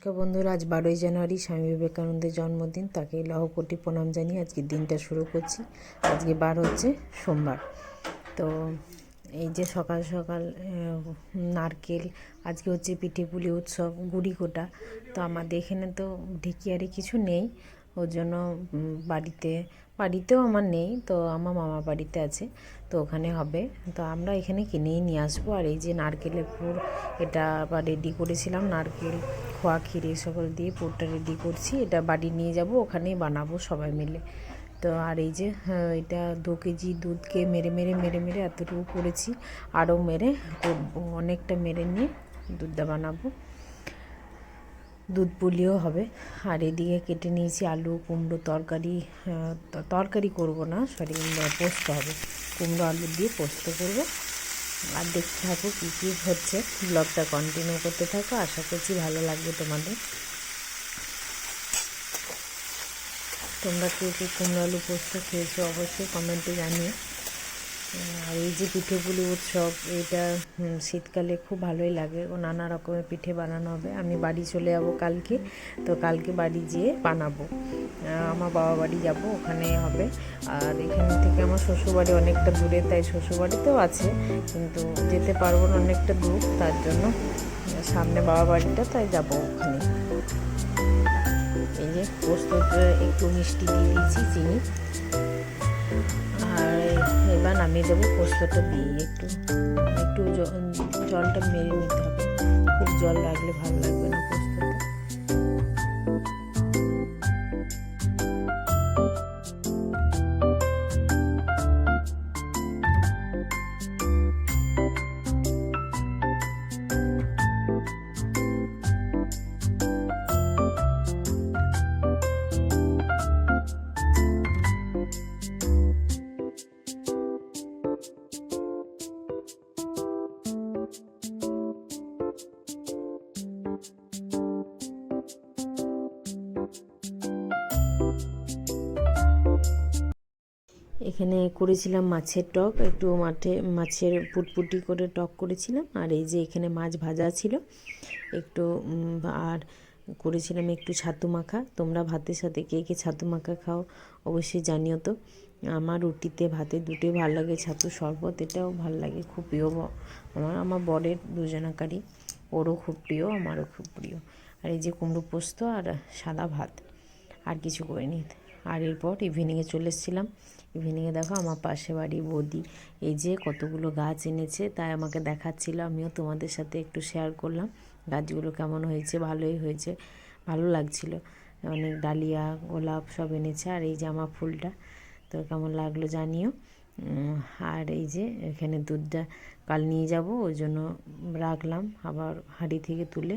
নমস্কার বন্ধুরা, আজ 12ই জানুয়ারি স্বামী বিবেকানন্দের জন্মদিন। তাকে লহ কোটি প্রণাম জানিয়ে আজকে দিনটা শুরু করছি। আজকে বার হচ্ছে সোমবার। তো এই যে সকাল সকাল নারকেল, আজকে হচ্ছে পিঠে পুলি উৎসব, গুড়ি কোটা। তো আমাদের এখানে তো ঢেকিয়ারে কিছু নেই, ওর জন্য বাড়িতেও আমার নেই, তো আমার মামার বাড়িতে আছে, তো ওখানে হবে। তো আমরা এখানে কিনেই নিয়ে আসবো। আর এই যে নারকেলের পুর, এটা আবার রেডি করেছিলাম, নারকেল খোয়া ক্ষীর সকল দিয়ে পুরটা রেডি করছি। এটা বাড়ি নিয়ে যাব, ওখানেই বানাবো সবাই মিলে। তো আর এই যে এটা 2 কেজি দুধকে মেরে মেরে এতটুকু করেছি, আরও মেরে অনেকটা মেরে নিয়ে দুধটা বানাবো, দুধ পুলিও হবে। আর এদিকে কেটে নিয়েছি আলু কুমড়ো, তরকারি করব না, সরি, পোস্ত হবে, কুমড়ো আলু দিয়ে পোস্ত করব। আর দেখতে থাকো কী কী হচ্ছে, ব্লগটা কন্টিনিউ করতে থাকো, আশা করছি ভালো লাগবে তোমাদের। তোমরা কেউ কুমড়ো আলু পোস্ত খেয়েছো অবশ্যই কমেন্টে জানিও। আর এই যে পিঠে পুলি উৎসব, এটা শীতকালে খুব ভালোই লাগে, ও নানা রকমের পিঠে বানানো হবে। আমি বাড়ি চলে যাব কালকে, তো কালকে বাড়ি যেয়ে বানাবো। আমার বাবা বাড়ি যাব, ওখানে হবে। আর এখান থেকে আমার শ্বশুরবাড়ি অনেকটা দূরে, তাই শ্বশুরবাড়িতেও আছে, কিন্তু যেতে পারবো না, অনেকটা দূর, তার জন্য সামনে বাবা বাড়িটা, তাই যাবো ওখানে। এই যে পোস্ততে একটু মিষ্টি দিয়ে দিয়েছি, চিনি। আর এবার নামিয়ে দেবো, পোস্তটা দিয়ে একটু একটু জলটা মেরে নিতে হবে, খুব জল রাখলে ভালো লাগবে না পোস্তটা। এখানে করেছিলাম মাছের টক, একটু মাছের পুটপুটি করে টক করেছিলাম। আর এই যে এখানে মাছ ভাজা ছিল একটু, আর করেছিলাম একটু ছাতু মাখা। তোমরা ভাতের সাথে কে কে ছাতু মাখা খাও অবশ্যই জানিও তো। আমার রুটিতে ভাতে দুটোই ভালো লাগে, ছাতু শরবত এটাও ভালো লাগে, খুব প্রিয় আমার বরের দুজনাকারই, ওরও খুব প্রিয়, আমারও খুব প্রিয়। আর এই যে কুমড়ো পোস্ত আর সাদা ভাত, আর কিছু করিনি। আর এরপর ইভিনিংয়ে চলে এসেছিলাম। ইভিনিংয়ে দেখো আমার পাশে বাড়ি বৌদি এই যে কতগুলো গাছ এনেছে, তাই আমাকে দেখাচ্ছিল, আমিও তোমাদের সাথে একটু শেয়ার করলাম গাছগুলো কেমন হয়েছে। ভালোই হয়েছে, ভালো লাগছিল, অনেক ডালিয়া গোলাপ সব এনেছে। আর এই যে আমার ফুলটা, তো কেমন লাগলো জানিও। আর এই যে এখানে দুধটা কাল নিয়ে যাব, ওই জন্য রাখলাম আবার হাঁড়ি থেকে তুলে।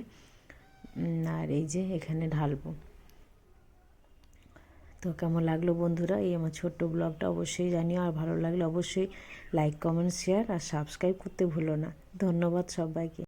আর এই যে এখানে ঢালবো। তো কেমন লাগলো বন্ধুরা এই আমার ছোট্ট ব্লগটা অবশ্যই জানিও। আর ভালো লাগলে অবশ্যই লাইক কমেন্ট শেয়ার আর সাবস্ক্রাইব করতে ভুলো না। ধন্যবাদ সবাইকে।